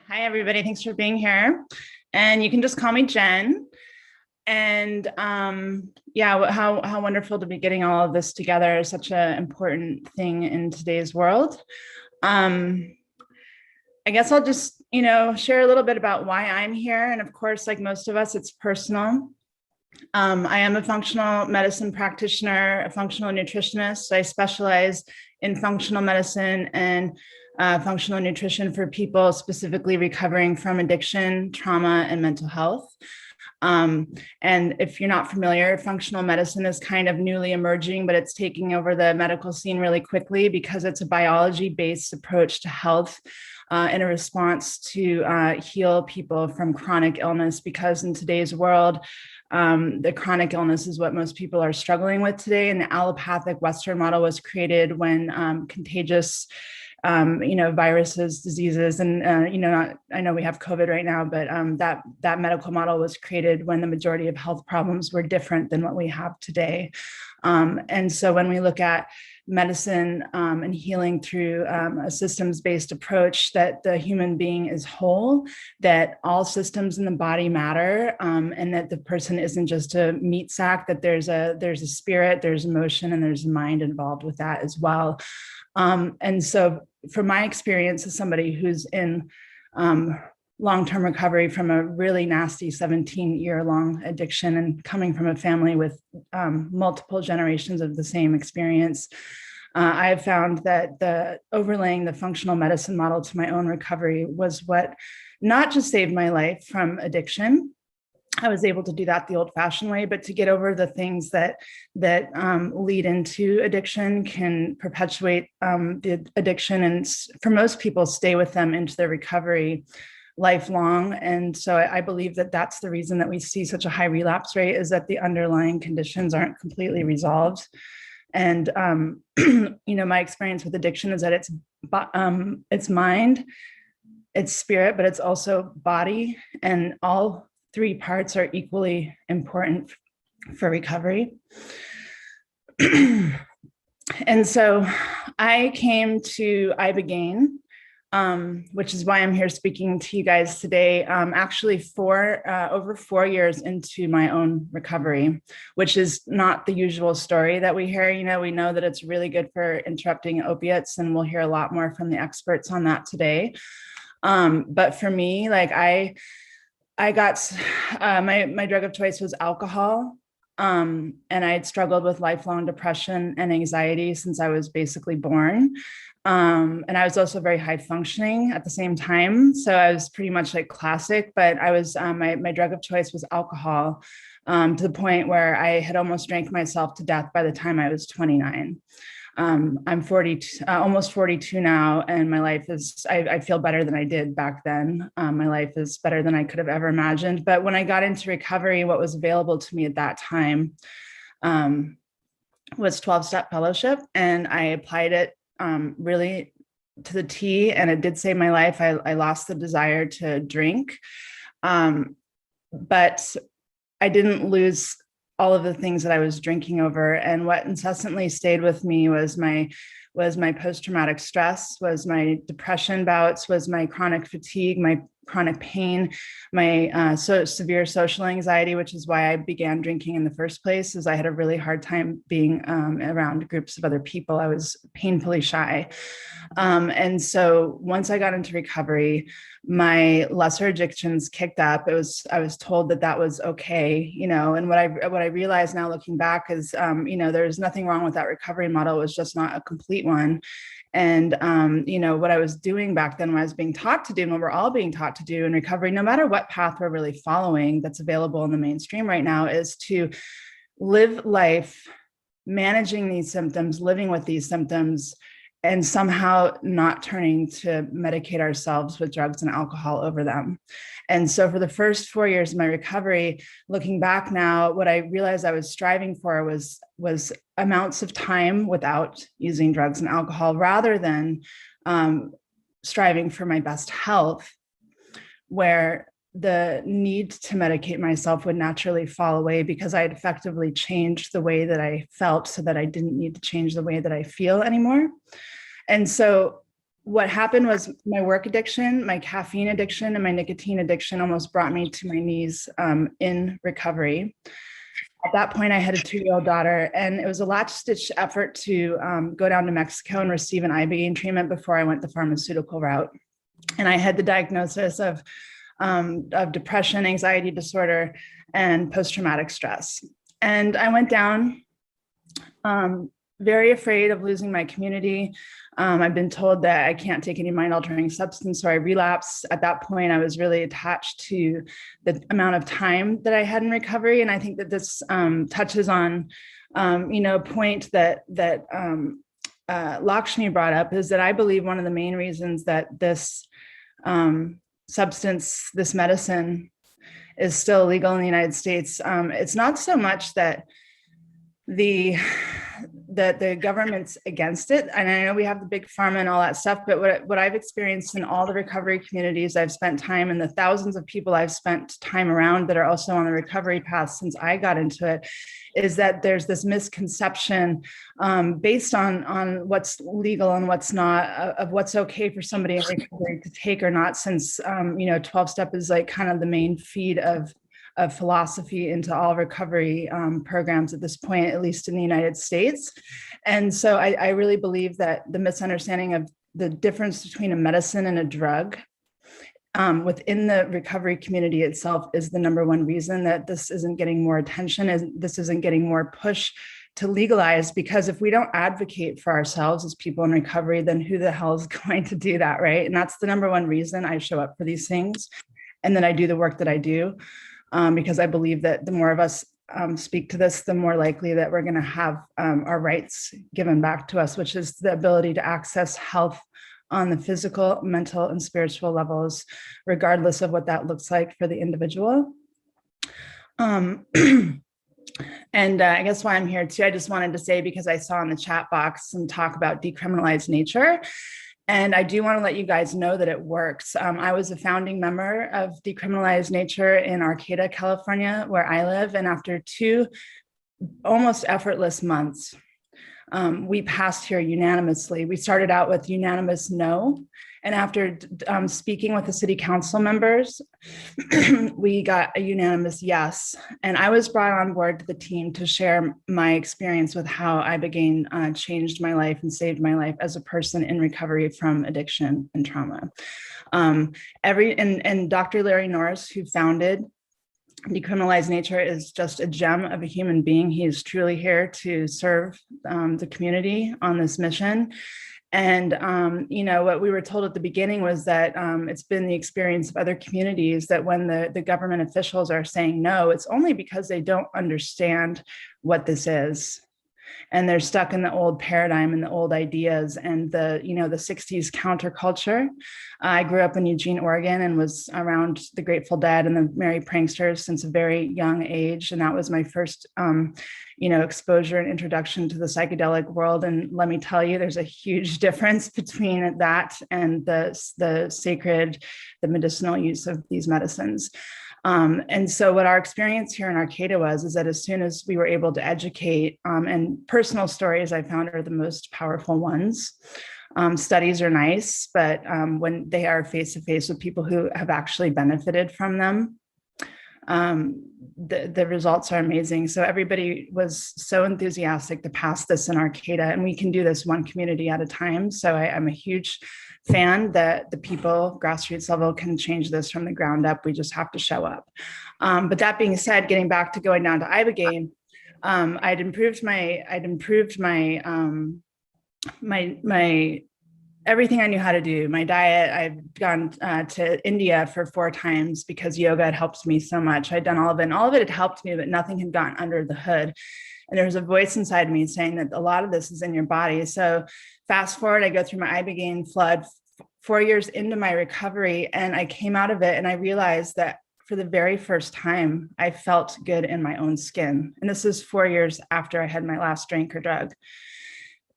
Hi, everybody. Thanks for being here. And you can just call me Jen. And yeah, how wonderful to be getting all of this together. Such an important thing in today's world. I guess I'll just, share a little bit about why I'm here. And of course, like most of us, it's personal. I am a functional medicine practitioner, a functional nutritionist. I specialize in functional medicine and functional nutrition for people specifically recovering from addiction, trauma, and mental health. And if you're not familiar, functional medicine is kind of newly emerging, but it's taking over the medical scene really quickly because it's a biology-based approach to health in a response to heal people from chronic illness, because in today's world, the chronic illness is what most people are struggling with today. And the allopathic Western model was created when contagious viruses, diseases, and, I know we have COVID right now, but that medical model was created when the majority of health problems were different than what we have today. And so when we look at medicine and healing through a systems-based approach, that the human being is whole, that all systems in the body matter, and that the person isn't just a meat sack, that there's a spirit, there's emotion, and there's a mind involved with that as well. And so from my experience as somebody who's in long-term recovery from a really nasty 17-year-long addiction and coming from a family with multiple generations of the same experience, I have found that the overlaying the functional medicine model to my own recovery was what not just saved my life from addiction. I was able to do that the old-fashioned way, but to get over the things that lead into addiction, can perpetuate the addiction, and for most people, stay with them into their recovery lifelong. And so I believe that that's the reason that we see such a high relapse rate, is that the underlying conditions aren't completely resolved. And my experience with addiction is that it's mind, it's spirit, but it's also body, and all three parts are equally important for recovery. And so I came to Ibogaine, which is why I'm here speaking to you guys today, actually over 4 years into my own recovery, which is not the usual story that we hear. We know that it's really good for interrupting opiates, and we'll hear a lot more from the experts on that today. But for me, I got my drug of choice was alcohol. And I had struggled with lifelong depression and anxiety since I was basically born. And I was also very high functioning at the same time. So I was pretty much like classic, but I was, my drug of choice was alcohol, to the point where I had almost drank myself to death by the time I was 29. I'm 40, almost 42 now, and my life is, I feel better than I did back then. My life is better than I could have ever imagined. But when I got into recovery, what was available to me at that time was 12-step fellowship, and I applied it really to the T, and it did save my life. I lost the desire to drink, but I didn't lose all of the things that I was drinking over. And what incessantly stayed with me was my post-traumatic stress, was my depression bouts, was my chronic fatigue, my chronic pain, my severe social anxiety, which is why I began drinking in the first place, is I had a really hard time being around groups of other people. I was painfully shy. And so once I got into recovery, my lesser addictions kicked up. I was told that was okay, and what I realized now looking back is, there's nothing wrong with that recovery model. It was just not a complete one. And, what I was doing back then, what I was being taught to do, and what we're all being taught to do in recovery, no matter what path we're really following that's available in the mainstream right now, is to live life managing these symptoms, living with these symptoms, and somehow not turning to medicate ourselves with drugs and alcohol over them. And so for the first 4 years of my recovery, looking back now, what I realized I was striving for was amounts of time without using drugs and alcohol, rather than striving for my best health, where the need to medicate myself would naturally fall away because I had effectively changed the way that I felt so that I didn't need to change the way that I feel anymore. And so what happened was my work addiction, my caffeine addiction, and my nicotine addiction almost brought me to my knees in recovery. At that point, I had a 2-year-old daughter, and it was a last-ditch effort to go down to Mexico and receive an Ibogaine treatment before I went the pharmaceutical route. And I had the diagnosis of depression, anxiety disorder, and post-traumatic stress. And I went down very afraid of losing my community. I've been told that I can't take any mind-altering substance, so I relapsed. At that point, I was really attached to the amount of time that I had in recovery. And I think that this touches on, a point that Lakshmi brought up, is that I believe one of the main reasons that this substance, this medicine, is still illegal in the United States. It's not so much that the government's against it. And I know we have the big pharma and all that stuff, but what I've experienced in all the recovery communities I've spent time, and the thousands of people I've spent time around that are also on the recovery path since I got into it, is that there's this misconception based on what's legal and what's not, of what's okay for somebody in recovery to take or not, since 12-step is like kind of the main feed of philosophy into all recovery programs at this point, at least in the United States. And so I really believe that the misunderstanding of the difference between a medicine and a drug within the recovery community itself is the number one reason that this isn't getting more attention, and this isn't getting more push to legalize. Because if we don't advocate for ourselves as people in recovery, then who the hell is going to do that, right? And that's the number one reason I show up for these things, and then I do the work that I do. Because I believe that the more of us speak to this, the more likely that we're going to have our rights given back to us, which is the ability to access health on the physical, mental, and spiritual levels, regardless of what that looks like for the individual. And I guess why I'm here too, I just wanted to say, because I saw in the chat box some talk about decriminalized nature. And I do want to let you guys know that it works. I was a founding member of Decriminalized Nature in Arcata, California, where I live. And after 2 almost effortless months, we passed here unanimously. We started out with unanimous no. And after speaking with the city council members, we got a unanimous yes. And I was brought on board to the team to share my experience with how Ibogaine changed my life and saved my life as a person in recovery from addiction and trauma. And Dr. Larry Norris, who founded Decriminalized Nature, is just a gem of a human being. He is truly here to serve the community on this mission. And, what we were told at the beginning was that it's been the experience of other communities that when the government officials are saying no, it's only because they don't understand what this is. And they're stuck in the old paradigm and the old ideas and the 60s counterculture. I grew up in Eugene, Oregon, and was around the Grateful Dead and the Merry Pranksters since a very young age. And that was my first, exposure and introduction to the psychedelic world. And let me tell you, there's a huge difference between that and the sacred, the medicinal use of these medicines. And so what our experience here in Arcata is that as soon as we were able to educate, and personal stories I found are the most powerful ones. Studies are nice, but when they are face-to-face with people who have actually benefited from them, the results are amazing. So everybody was so enthusiastic to pass this in Arcata, and we can do this one community at a time. So I'm a huge fan that the people, grassroots level, can change this from the ground up. We just have to show up. But that being said, getting back to going down to Ibogaine, I'd improved my everything I knew how to do. My diet, I've gone to India for 4 times because yoga had helped me so much. I'd done all of it, and all of it had helped me, but nothing had gotten under the hood. And there was a voice inside me saying that a lot of this is in your body. So fast forward, I go through my Ibogaine flood 4 years into my recovery, and I came out of it and I realized that for the very first time, I felt good in my own skin. And this is 4 years after I had my last drink or drug.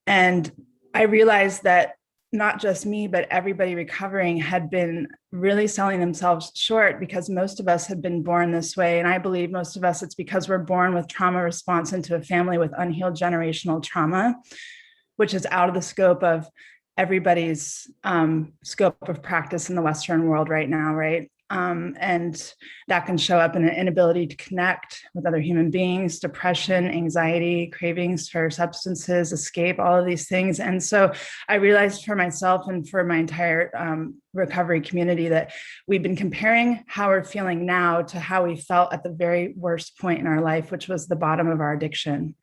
And I realized that not just me, but everybody recovering had been really selling themselves short, because most of us had been born this way. And I believe most of us, it's because we're born with trauma response into a family with unhealed generational trauma, which is out of the scope of everybody's scope of practice in the Western world right now, right? And that can show up in an inability to connect with other human beings, depression, anxiety, cravings for substances, escape, all of these things. And so I realized for myself and for my entire recovery community that we've been comparing how we're feeling now to how we felt at the very worst point in our life, which was the bottom of our addiction.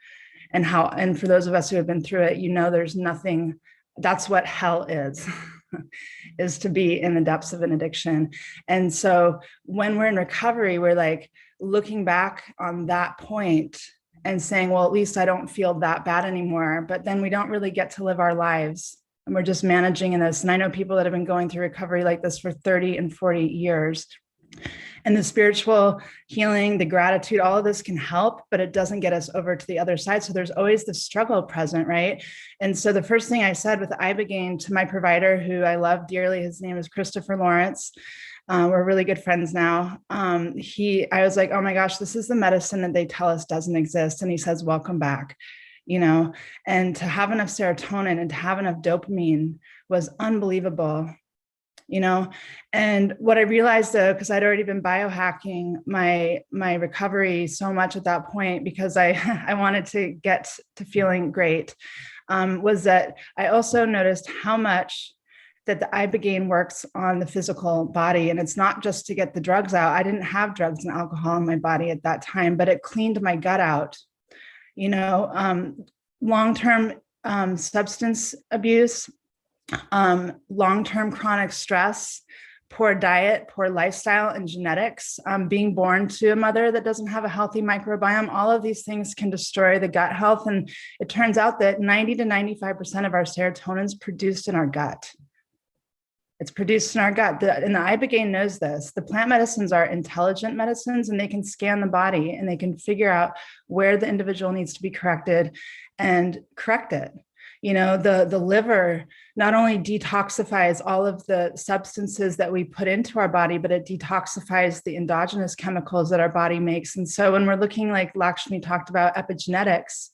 And for those of us who have been through it, there's nothing, that's what hell is. Is to be in the depths of an addiction. And so when we're in recovery, we're like looking back on that point and saying, well, at least I don't feel that bad anymore. But then we don't really get to live our lives. And we're just managing in this. And I know people that have been going through recovery like this for 30 and 40 years. And the spiritual healing, the gratitude, all of this can help, but it doesn't get us over to the other side. So there's always the struggle present, right? And so the first thing I said with Ibogaine to my provider, who I love dearly, his name is Christopher Lawrence. We're really good friends now. I was like, oh my gosh, this is the medicine that they tell us doesn't exist. And he says, welcome back, and to have enough serotonin and to have enough dopamine was unbelievable. And what I realized though, because I'd already been biohacking my recovery so much at that point, because I wanted to get to feeling great, was that I also noticed how much that the Ibogaine works on the physical body. And it's not just to get the drugs out. I didn't have drugs and alcohol in my body at that time, but it cleaned my gut out. Long-term substance abuse, long-term chronic stress, poor diet, poor lifestyle, and genetics, being born to a mother that doesn't have a healthy microbiome, all of these things can destroy the gut health. And it turns out that 90 to 95% of our serotonin is produced in our gut. It's produced in our gut. And the Ibogaine knows this. The plant medicines are intelligent medicines, and they can scan the body and they can figure out where the individual needs to be corrected and correct it. The liver not only detoxifies all of the substances that we put into our body, but it detoxifies the endogenous chemicals that our body makes. And so when we're looking, like Lakshmi talked about, epigenetics,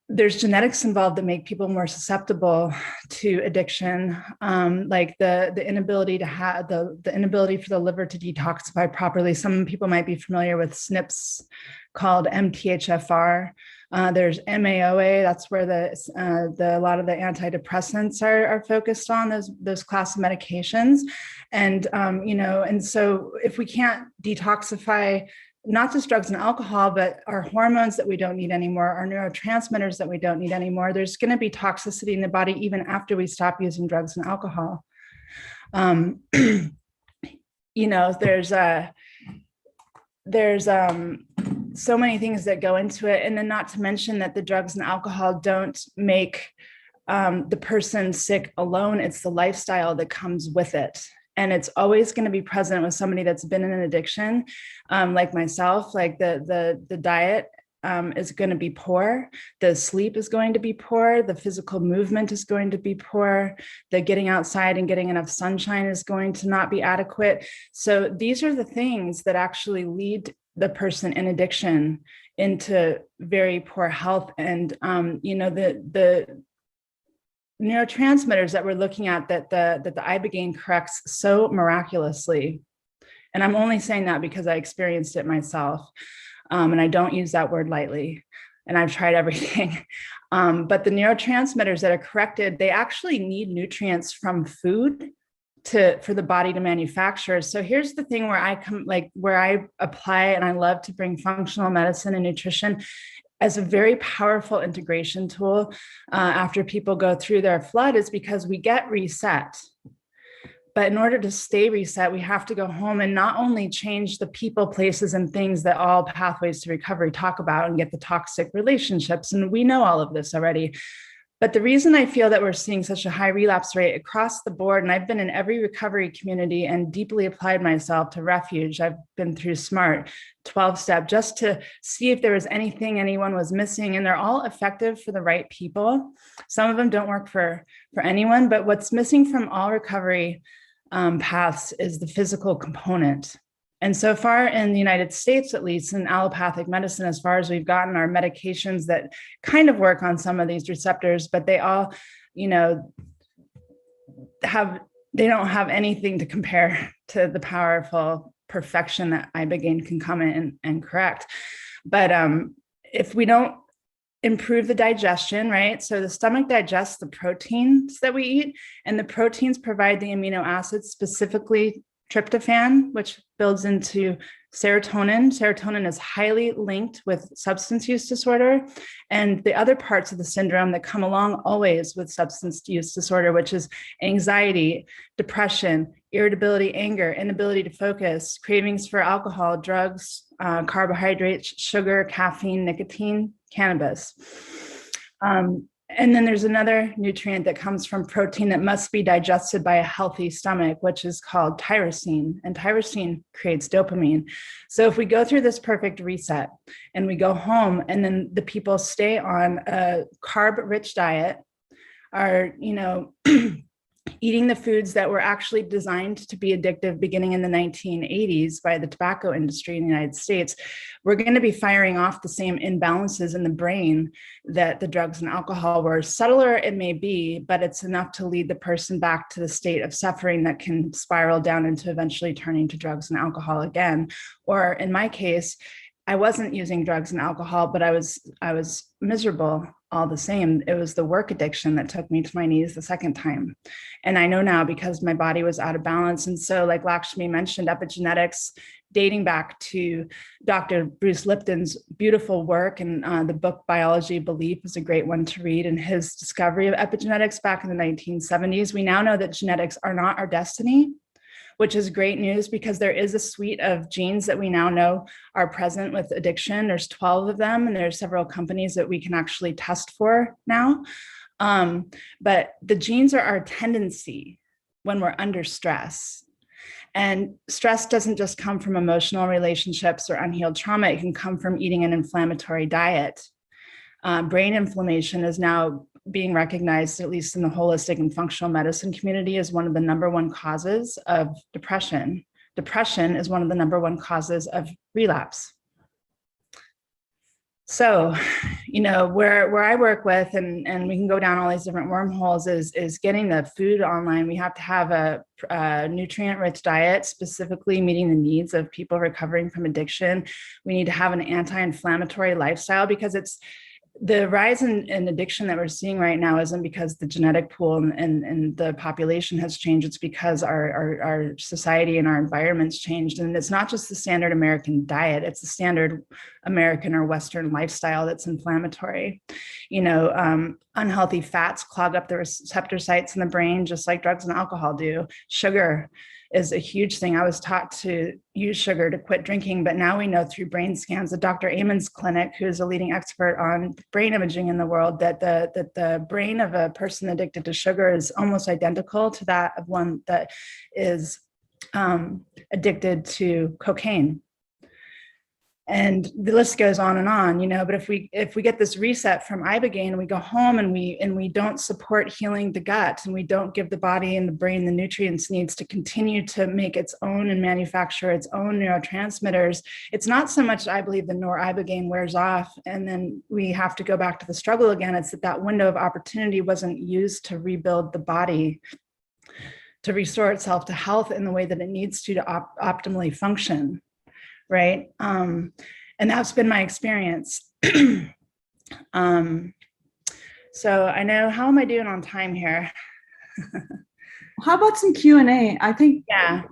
there's genetics involved that make people more susceptible to addiction, like the inability to have the inability for the liver to detoxify properly. Some people might be familiar with SNPs called MTHFR. There's MAOA. That's where a lot of the antidepressants are focused on, those class of medications, and and so if we can't detoxify not just drugs and alcohol, but our hormones that we don't need anymore, our neurotransmitters that we don't need anymore, there's going to be toxicity in the body even after we stop using drugs and alcohol. There's so many things that go into it. And then not to mention that the drugs and alcohol don't make the person sick alone. It's the lifestyle that comes with it. And it's always going to be present with somebody that's been in an addiction, like myself. Like the diet is going to be poor. The sleep is going to be poor. The physical movement is going to be poor. The getting outside and getting enough sunshine is going to not be adequate. So these are the things that actually lead the person in addiction into very poor health. And, the neurotransmitters that we're looking at that the Ibogaine corrects so miraculously. And I'm only saying that because I experienced it myself. And I don't use that word lightly. And I've tried everything. But the neurotransmitters that are corrected, they actually need nutrients from food for the body to manufacture. So here's the thing where I apply, and I love to bring functional medicine and nutrition as a very powerful integration tool after people go through their flood, is because we get reset. But in order to stay reset, we have to go home and not only change the people, places, and things that all pathways to recovery talk about and get the toxic relationships. And we know all of this already. But the reason I feel that we're seeing such a high relapse rate across the board, and I've been in every recovery community and deeply applied myself to Refuge. I've been through SMART, 12-step, just to see if there was anything anyone was missing. And they're all effective for the right people. Some of them don't work for anyone, but what's missing from all recovery paths is the physical component. And so far in the United States, at least in allopathic medicine, as far as we've gotten, are medications that kind of work on some of these receptors, but they all, you know, they don't have anything to compare to the powerful perfection that Ibogaine can come in and correct. But if we don't improve the digestion, right? So the stomach digests the proteins that we eat, and the proteins provide the amino acids, specifically tryptophan, which builds into serotonin. Serotonin is highly linked with substance use disorder and the other parts of the syndrome that come along always with substance use disorder, which is anxiety, depression, irritability, anger, inability to focus, cravings for alcohol, drugs, carbohydrates, sugar, caffeine, nicotine, cannabis. And then there's another nutrient that comes from protein that must be digested by a healthy stomach, which is called tyrosine. And tyrosine creates dopamine. So if we go through this perfect reset and we go home and then the people stay on a carb-rich diet, are, you know, eating the foods that were actually designed to be addictive beginning in the 1980s by the tobacco industry in the United States, we're going to be firing off the same imbalances in the brain that the drugs and alcohol were. Subtler it may be, but it's enough to lead the person back to the state of suffering that can spiral down into eventually turning to drugs and alcohol again. Or in my case, I wasn't using drugs and alcohol, but I was miserable all the same. It was the work addiction that took me to my knees the second time. And I know now because my body was out of balance. And so, like Lakshmi mentioned, epigenetics, dating back to Dr. Bruce Lipton's beautiful work, and the book Biology of Belief is a great one to read, and his discovery of epigenetics back in the 1970s. We now know that genetics are not our destiny, which is great news because there is a suite of genes that we now know are present with addiction. There's 12 of them, and there's several companies that we can actually test for now. But the genes are our tendency when we're under stress. And stress doesn't just come from emotional relationships or unhealed trauma. It can come from eating an inflammatory diet. Brain inflammation is now being recognized, at least in the holistic and functional medicine community, as one of the #1 causes of depression. Depression is one of the #1 causes of relapse. So, you know, where I work with, and we can go down all these different wormholes, is getting the food online. We have to have a nutrient-rich diet, specifically meeting the needs of people recovering from addiction. We need to have an anti-inflammatory lifestyle, because it's the rise in addiction that we're seeing right now isn't because the genetic pool and the population has changed. It's because our society and our environment's changed. And it's not just the standard American diet, it's the standard American or Western lifestyle that's inflammatory. You know, unhealthy fats clog up the receptor sites in the brain, just like drugs and alcohol do. Sugar is a huge thing. I was taught to use sugar to quit drinking, but now we know through brain scans at Dr. Amen's clinic, who is a leading expert on brain imaging in the world, that the brain of a person addicted to sugar is almost identical to that of one that is addicted to cocaine. And the list goes on, you know. But if we get this reset from Ibogaine, we go home and we don't support healing the gut, and we don't give the body and the brain the nutrients it needs to continue to make its own and manufacture its own neurotransmitters, it's not so much, I believe, the nor-Ibogaine wears off and then we have to go back to the struggle again. It's that window of opportunity wasn't used to rebuild the body, to restore itself to health in the way that it needs to optimally function. Right. And that's been my experience. So I know, how am I doing on time here? How about some Q&A? I think. Yeah.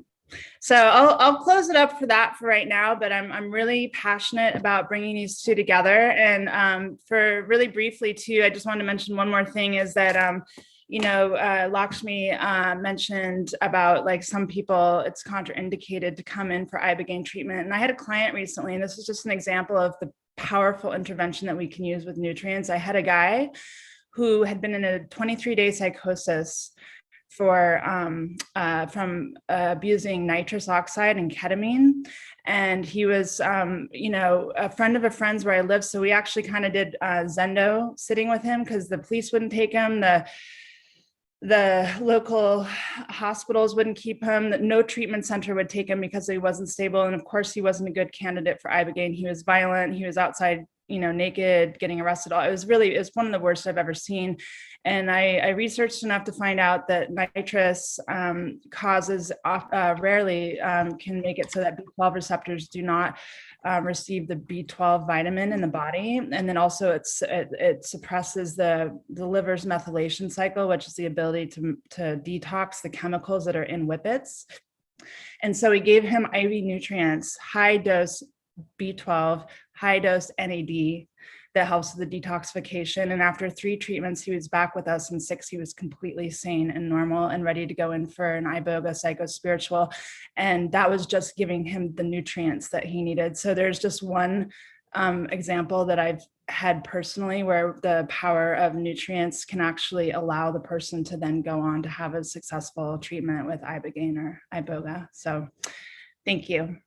So I'll close it up for right now, but I'm really passionate about bringing these two together. And for really briefly too, I just wanted to mention one more thing, is that you know, Lakshmi mentioned about, like, some people, it's contraindicated to come in for Ibogaine treatment. And I had a client recently, and this is just an example of the powerful intervention that we can use with nutrients. I had a guy who had been in a 23-day psychosis from abusing nitrous oxide and ketamine. And he was, you know, a friend of a friend's where I live. So we actually kind of did Zendo sitting with him because the police wouldn't take him. the local hospitals wouldn't keep him. No treatment center would take him because he wasn't stable. And of course, he wasn't a good candidate for Ibogaine. He was violent. He was outside, naked, getting arrested. It was one of the worst I've ever seen. And I researched enough to find out that nitrous causes rarely can make it so that B12 receptors do not receive the B12 vitamin in the body. And then also it suppresses the liver's methylation cycle, which is the ability to detox the chemicals that are in whippets. And so we gave him IV nutrients, high dose B12, high dose NAD that helps with the detoxification. And after 3 treatments, he was back with us. And 6, he was completely sane and normal and ready to go in for an Iboga psychospiritual. And that was just giving him the nutrients that he needed. So there's just one example that I've had personally where the power of nutrients can actually allow the person to then go on to have a successful treatment with Ibogaine or Iboga. So thank you.